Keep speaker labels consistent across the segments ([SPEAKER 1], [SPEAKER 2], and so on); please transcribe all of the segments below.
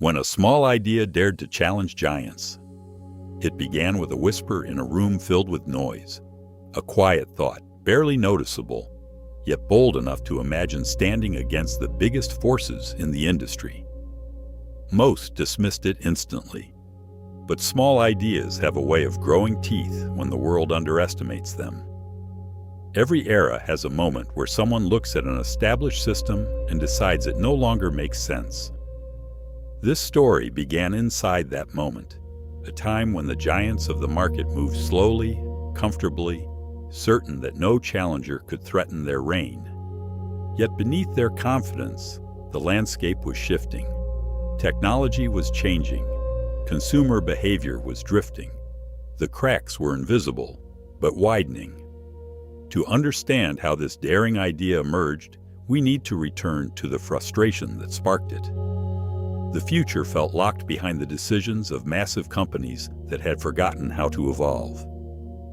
[SPEAKER 1] when a small idea dared to challenge giants. It began with a whisper in a room filled with noise, a quiet thought, barely noticeable, yet bold enough to imagine standing against the biggest forces in the industry. Most dismissed it instantly, but small ideas have a way of growing teeth when the world underestimates them. Every era has a moment where someone looks at an established system and decides it no longer makes sense. This story began inside that moment, a time when the giants of the market moved slowly, comfortably, certain that no challenger could threaten their reign. Yet beneath their confidence, the landscape was shifting. Technology was changing. Consumer behavior was drifting. The cracks were invisible, but widening. To understand how this daring idea emerged, we need to return to the frustration that sparked it. The future felt locked behind the decisions of massive companies that had forgotten how to evolve.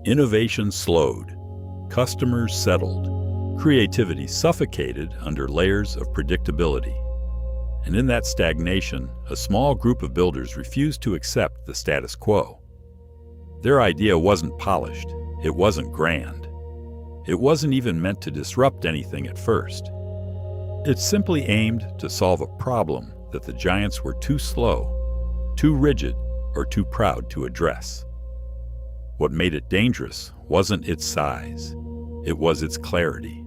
[SPEAKER 1] Innovation slowed. Customers settled. Creativity suffocated under layers of predictability. And in that stagnation, a small group of builders refused to accept the status quo. Their idea wasn't polished. It wasn't grand. It wasn't even meant to disrupt anything at first. It simply aimed to solve a problem that the giants were too slow, too rigid, or too proud to address. What made it dangerous wasn't its size. It was its clarity.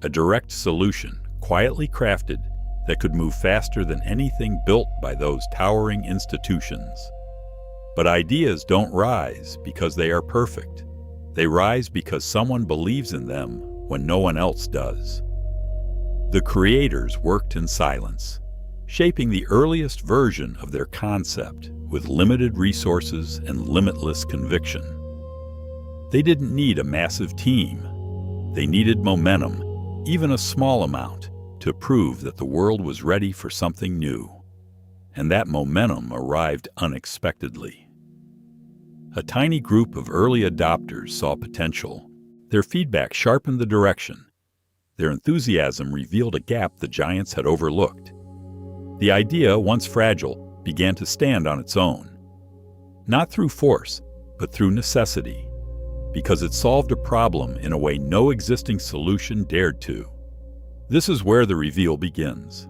[SPEAKER 1] A direct solution, quietly crafted, that could move faster than anything built by those towering institutions. But ideas don't rise because they are perfect. They rise because someone believes in them when no one else does. The creators worked in silence, shaping the earliest version of their concept with limited resources and limitless conviction. They didn't need a massive team. They needed momentum, even a small amount, to prove that the world was ready for something new. And that momentum arrived unexpectedly. A tiny group of early adopters saw potential. Their feedback sharpened the direction. Their enthusiasm revealed a gap the giants had overlooked. The idea, once fragile, began to stand on its own. Not through force, but through necessity, because it solved a problem in a way no existing solution dared to. This is where the reveal begins.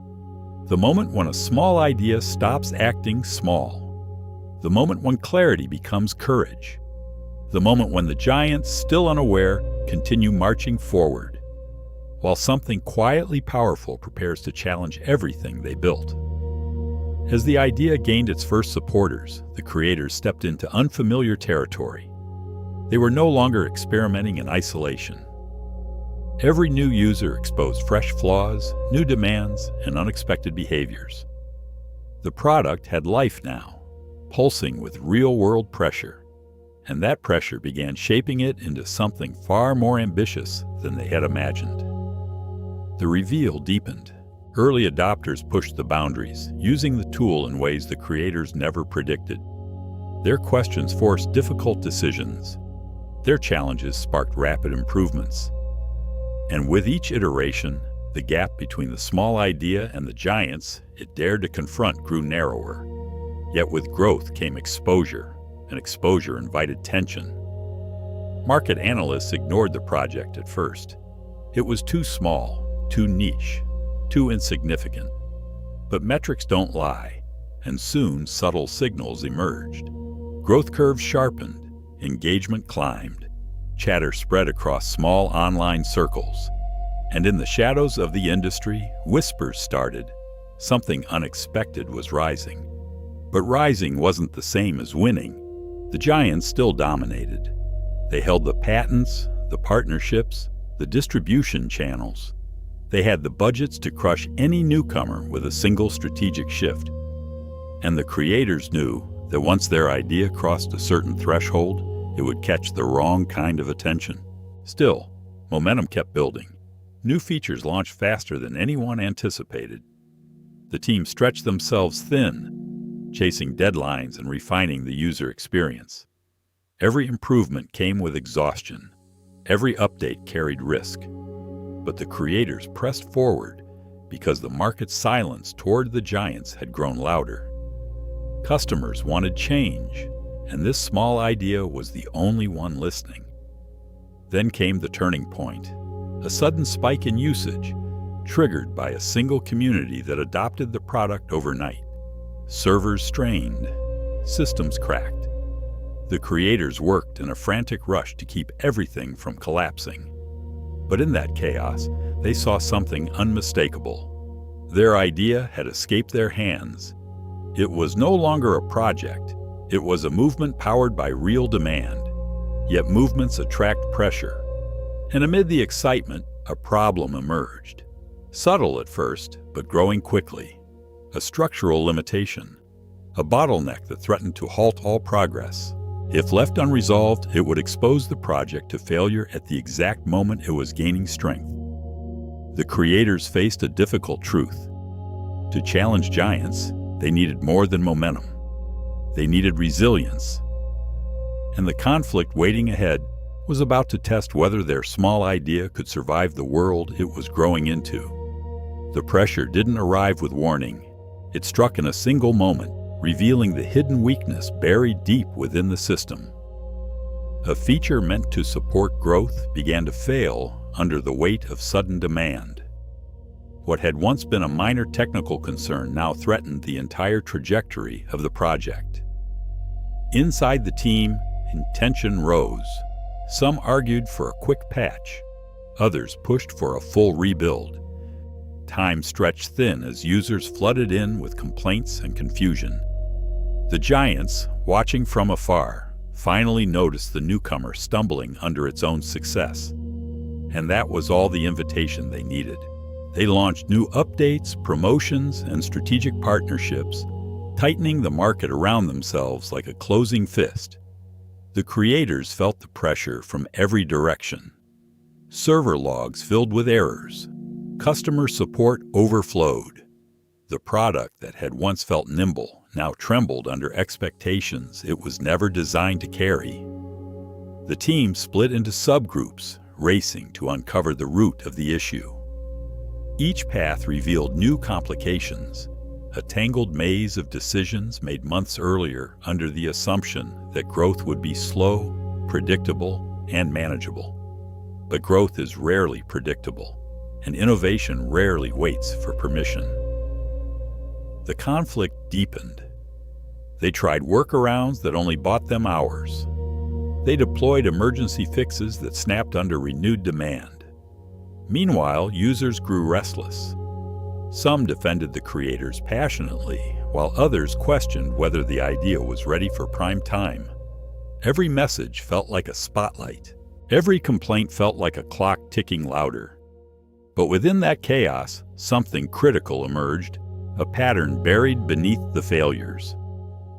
[SPEAKER 1] The moment when a small idea stops acting small. The moment when clarity becomes courage. The moment when the giants, still unaware, continue marching forward, while something quietly powerful prepares to challenge everything they built. As the idea gained its first supporters, the creators stepped into unfamiliar territory. They were no longer experimenting in isolation. Every new user exposed fresh flaws, new demands, and unexpected behaviors. The product had life now, pulsing with real-world pressure, and that pressure began shaping it into something far more ambitious than they had imagined. The reveal deepened. Early adopters pushed the boundaries, using the tool in ways the creators never predicted. Their questions forced difficult decisions. Their challenges sparked rapid improvements. And with each iteration, the gap between the small idea and the giants it dared to confront grew narrower. Yet with growth came exposure, and exposure invited tension. Market analysts ignored the project at first. It was too small, too niche, too insignificant. But metrics don't lie, and soon subtle signals emerged. Growth curves sharpened, engagement climbed, chatter spread across small online circles, and in the shadows of the industry, whispers started. Something unexpected was rising. But rising wasn't the same as winning. The giants still dominated. They held the patents, the partnerships, the distribution channels. They had the budgets to crush any newcomer with a single strategic shift. And the creators knew that once their idea crossed a certain threshold, it would catch the wrong kind of attention. Still, momentum kept building. New features launched faster than anyone anticipated. The team stretched themselves thin, chasing deadlines and refining the user experience. Every improvement came with exhaustion. Every update carried risk. But the creators pressed forward, because the market's silence toward the giants had grown louder. Customers wanted change, and this small idea was the only one listening. Then came the turning point, a sudden spike in usage, triggered by a single community that adopted the product overnight. Servers strained, systems cracked. The creators worked in a frantic rush to keep everything from collapsing. But in that chaos, they saw something unmistakable. Their idea had escaped their hands. It was no longer a project. It was a movement powered by real demand. Yet movements attract pressure. And amid the excitement, a problem emerged. Subtle at first, but growing quickly. A structural limitation. A bottleneck that threatened to halt all progress. If left unresolved, it would expose the project to failure at the exact moment it was gaining strength. The creators faced a difficult truth. To challenge giants, they needed more than momentum. They needed resilience. And the conflict waiting ahead was about to test whether their small idea could survive the world it was growing into. The pressure didn't arrive with warning. It struck in a single moment, revealing the hidden weakness buried deep within the system. A feature meant to support growth began to fail under the weight of sudden demand. What had once been a minor technical concern now threatened the entire trajectory of the project. Inside the team, tension rose. Some argued for a quick patch. Others pushed for a full rebuild. Time stretched thin as users flooded in with complaints and confusion. The giants, watching from afar, finally noticed the newcomer stumbling under its own success. And that was all the invitation they needed. They launched new updates, promotions, and strategic partnerships, tightening the market around themselves like a closing fist. The creators felt the pressure from every direction. Server logs filled with errors. Customer support overflowed. The product that had once felt nimble now trembled under expectations it was never designed to carry. The team split into subgroups, racing to uncover the root of the issue. Each path revealed new complications, a tangled maze of decisions made months earlier under the assumption that growth would be slow, predictable, and manageable. But growth is rarely predictable, and innovation rarely waits for permission. The conflict deepened. They tried workarounds that only bought them hours. They deployed emergency fixes that snapped under renewed demand. Meanwhile, users grew restless. Some defended the creators passionately, while others questioned whether the idea was ready for prime time. Every message felt like a spotlight. Every complaint felt like a clock ticking louder. But within that chaos, something critical emerged, a pattern buried beneath the failures.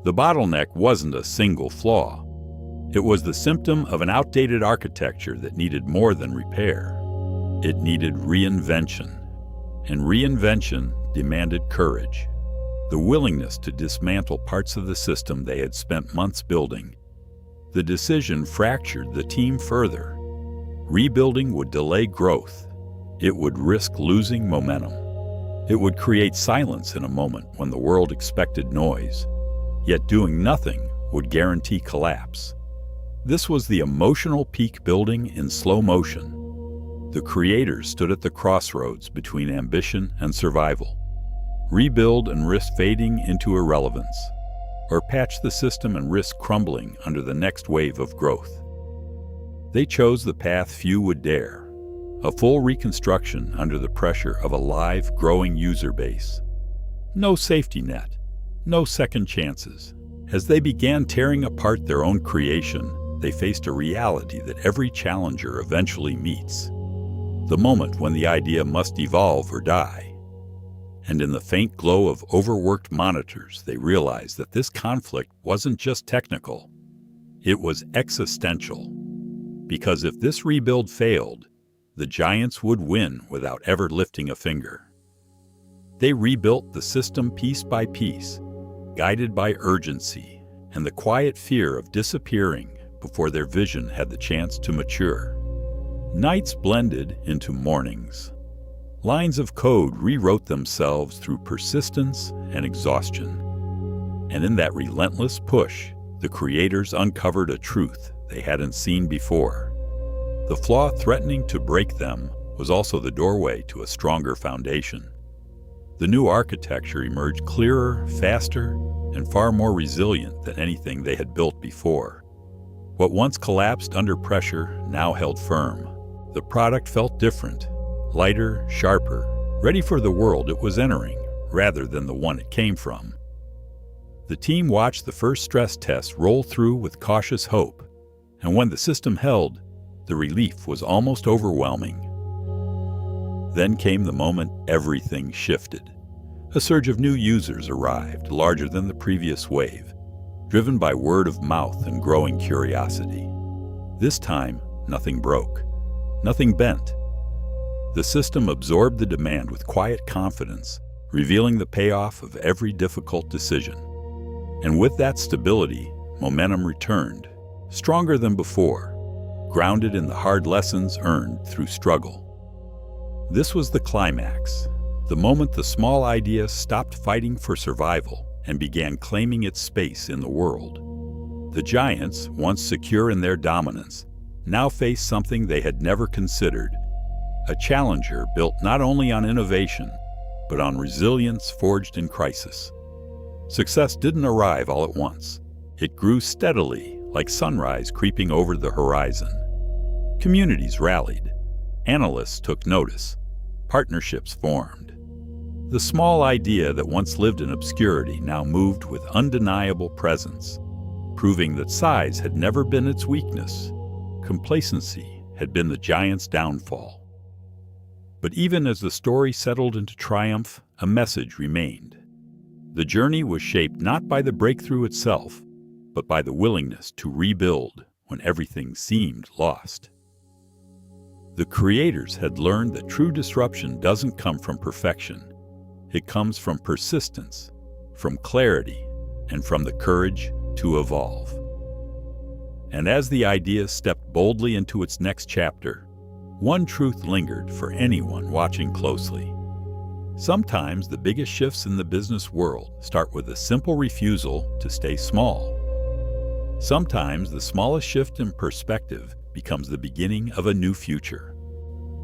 [SPEAKER 1] The bottleneck wasn't a single flaw. It was the symptom of an outdated architecture that needed more than repair. It needed reinvention. And reinvention demanded courage, the willingness to dismantle parts of the system they had spent months building. The decision fractured the team further. Rebuilding would delay growth. It would risk losing momentum. It would create silence in a moment when the world expected noise. Yet doing nothing would guarantee collapse. This was the emotional peak building in slow motion. The creators stood at the crossroads between ambition and survival. Rebuild and risk fading into irrelevance, or patch the system and risk crumbling under the next wave of growth. They chose the path few would dare, a full reconstruction under the pressure of a live, growing user base. No safety net, no second chances. As they began tearing apart their own creation, they faced a reality that every challenger eventually meets. The moment when the idea must evolve or die. And in the faint glow of overworked monitors, they realized that this conflict wasn't just technical. It was existential. Because if this rebuild failed, the giants would win without ever lifting a finger. They rebuilt the system piece by piece, guided by urgency and the quiet fear of disappearing before their vision had the chance to mature. Nights blended into mornings. Lines of code rewrote themselves through persistence and exhaustion. And in that relentless push, the creators uncovered a truth they hadn't seen before. The flaw threatening to break them was also the doorway to a stronger foundation. The new architecture emerged clearer, faster, and far more resilient than anything they had built before. What once collapsed under pressure now held firm. The product felt different, lighter, sharper, ready for the world it was entering, rather than the one it came from. The team watched the first stress test roll through with cautious hope, and when the system held, the relief was almost overwhelming. Then came the moment everything shifted. A surge of new users arrived, larger than the previous wave, driven by word of mouth and growing curiosity. This time, nothing broke, nothing bent. The system absorbed the demand with quiet confidence, revealing the payoff of every difficult decision. And with that stability, momentum returned, stronger than before, grounded in the hard lessons earned through struggle. This was the climax, the moment the small idea stopped fighting for survival and began claiming its space in the world. The giants, once secure in their dominance, now faced something they had never considered, a challenger built not only on innovation, but on resilience forged in crisis. Success didn't arrive all at once. It grew steadily, like sunrise creeping over the horizon. Communities rallied. Analysts took notice. Partnerships formed. The small idea that once lived in obscurity now moved with undeniable presence, proving that size had never been its weakness. Complacency had been the giant's downfall. But even as the story settled into triumph, a message remained. The journey was shaped not by the breakthrough itself, but by the willingness to rebuild when everything seemed lost. The creators had learned that true disruption doesn't come from perfection. It comes from persistence, from clarity, and from the courage to evolve. And as the idea stepped boldly into its next chapter, one truth lingered for anyone watching closely. Sometimes the biggest shifts in the business world start with a simple refusal to stay small. Sometimes the smallest shift in perspective becomes the beginning of a new future.